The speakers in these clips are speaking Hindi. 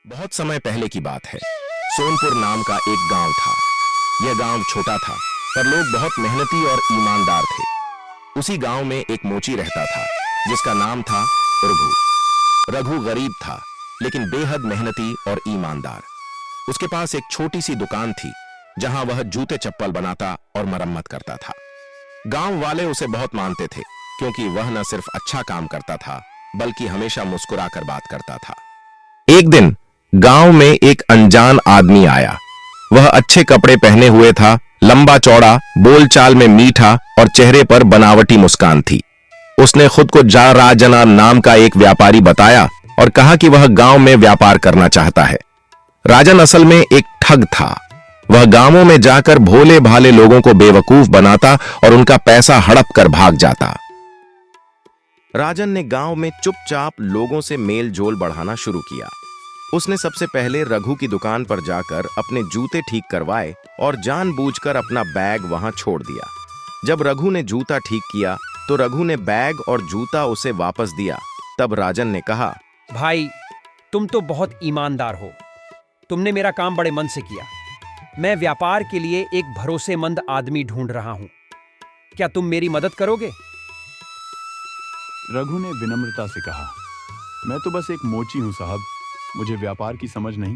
बहुत समय पहले की बात है। सोनपुर नाम का एक गांव था। यह गांव छोटा था, पर लोग बहुत मेहनती और ईमानदार थे। उसी गांव में एक मोची रहता था, जिसका नाम था रघु। रघु गरीब था, लेकिन बेहद मेहनती और ईमानदार। उसके पास एक छोटी सी दुकान थी, जहां वह जूते चप्पल बनाता और मरम्मत करता था। गांव वाले उसे बहुत मानते थे, क्योंकि वह न सिर्फ अच्छा काम करता था, बल्कि हमेशा मुस्कुराकर बात करता था। एक दिन गांव में एक अनजान आदमी आया। वह अच्छे कपड़े पहने हुए था, लंबा चौड़ा, बोलचाल में मीठा और चेहरे पर बनावटी मुस्कान थी। उसने खुद को राजना नाम का एक व्यापारी बताया और कहा कि वह गांव में व्यापार करना चाहता है। राजन असल में एक ठग था। वह गांवों में जाकर भोले भाले लोगों को बेवकूफ बनाता और उनका पैसा हड़प कर भाग जाता। राजन ने गांव में चुपचाप लोगों से मेल जोल बढ़ाना शुरू किया। उसने सबसे पहले रघु की दुकान पर जाकर अपने जूते ठीक करवाए और जानबूझकर अपना बैग वहां छोड़ दिया। जब रघु ने जूता ठीक किया तो रघु ने बैग और जूता उसे वापस दिया। तब राजन ने कहा, भाई, तुम तो बहुत ईमानदार हो। तुमने मेरा काम बड़े मन से किया। मैं व्यापार के लिए एक भरोसेमंद आदमी ढूंढ रहा हूं। क्या तुम मेरी मदद करोगे? रघु ने विनम्रता से कहा, मैं तो बस एक मोची हूं साहब, मुझे व्यापार की समझ नहीं।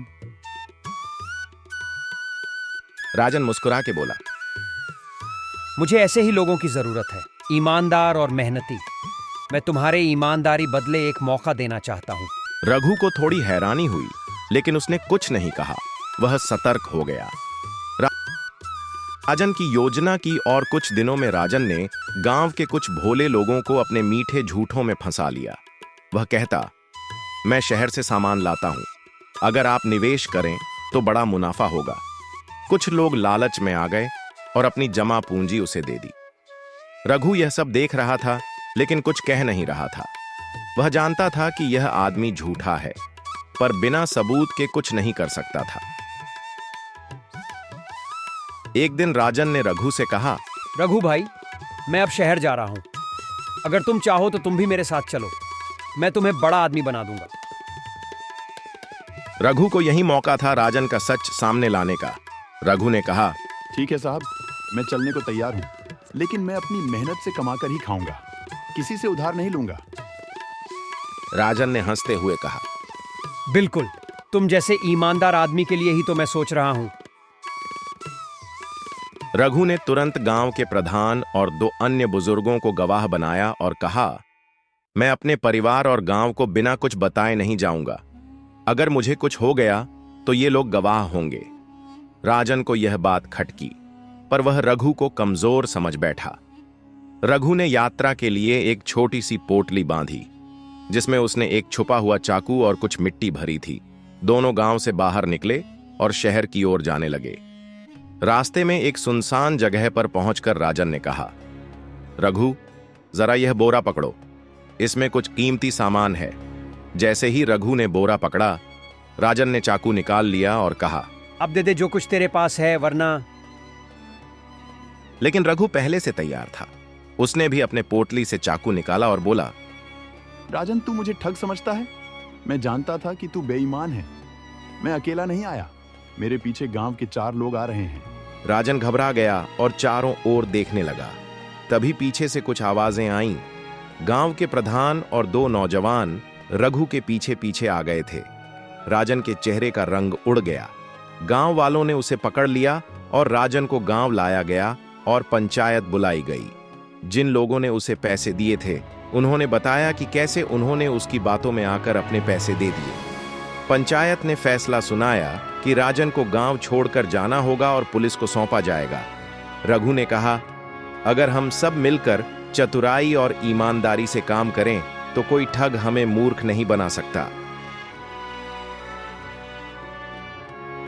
राजन मुस्कुरा के बोला, मुझे ऐसे ही लोगों की जरूरत है, ईमानदार और मेहनती। मैं तुम्हारे ईमानदारी बदले एक मौका देना चाहता हूं। रघु को थोड़ी हैरानी हुई, लेकिन उसने कुछ नहीं कहा। वह सतर्क हो गया। राजन की योजना की और कुछ दिनों में राजन ने गांव के कुछ भोले लोगों को अपने मीठे झूठों में फंसा लिया। वह कहता, मैं शहर से सामान लाता हूं, अगर आप निवेश करें तो बड़ा मुनाफा होगा। कुछ लोग लालच में आ गए और अपनी जमा पूंजी उसे दे दी। रघु यह सब देख रहा था, लेकिन कुछ कह नहीं रहा था। वह जानता था कि यह आदमी झूठा है, पर बिना सबूत के कुछ नहीं कर सकता था। एक दिन राजन ने रघु से कहा, रघु भाई, मैं अब शहर जा रहा हूं। अगर तुम चाहो तो तुम भी मेरे साथ चलो। मैं तुम्हें बड़ा आदमी बना दूंगा। रघु को यही मौका था राजन का सच सामने लाने का। रघु ने कहा, ठीक है साहब, मैं चलने को तैयार हूं, लेकिन मैं अपनी मेहनत से कमाकर ही खाऊंगा, किसी से उधार नहीं लूंगा। राजन ने हंसते हुए कहा, बिल्कुल, तुम जैसे ईमानदार आदमी के लिए ही तो मैं सोच रहा हूं। रघु ने तुरंत गांव के प्रधान और 2 अन्य बुजुर्गों को गवाह बनाया और कहा, मैं अपने परिवार और गांव को बिना कुछ बताए नहीं जाऊंगा। अगर मुझे कुछ हो गया तो ये लोग गवाह होंगे। राजन को यह बात खटकी, पर वह रघु को कमजोर समझ बैठा। रघु ने यात्रा के लिए एक छोटी सी पोटली बांधी, जिसमें उसने एक छुपा हुआ चाकू और कुछ मिट्टी भरी थी। दोनों गांव से बाहर निकले और शहर की ओर जाने लगे। रास्ते में एक सुनसान जगह पर पहुंचकर राजन ने कहा, रघु, जरा यह बोरा पकड़ो, इसमें कुछ कीमती सामान है। जैसे ही रघु ने बोरा पकड़ा, राजन ने चाकू निकाल लिया और कहा, अब दे दे जो कुछ तेरे पास है, वरना। लेकिन रघु पहले से तैयार था। उसने भी अपने पोटली से चाकू निकाला और बोला, राजन, तू मुझे ठग समझता है? मैं जानता था कि तू बेईमान है। मैं अकेला नहीं आया, मेरे पीछे गांव के 4 लोग आ रहे हैं। राजन घबरा गया और चारों ओर देखने लगा। तभी पीछे से कुछ आवाजें आईं। गांव के प्रधान और 2 नौजवान रघु के पीछे पीछे आ गए थे। राजन के चेहरे का रंग उड़ गया। गांव वालों ने उसे पकड़ लिया और राजन को गांव लाया गया और पंचायत बुलाई गई। जिन लोगों ने उसे पैसे दिए थे, उन्होंने बताया कि कैसे उन्होंने उसकी बातों में आकर अपने पैसे दे दिए। पंचायत ने फैसला सुनाया कि राजन को गांव छोड़कर जाना होगा और पुलिस को सौंपा जाएगा। रघु ने कहा, अगर हम सब मिलकर चतुराई और ईमानदारी से काम करें तो कोई ठग हमें मूर्ख नहीं बना सकता।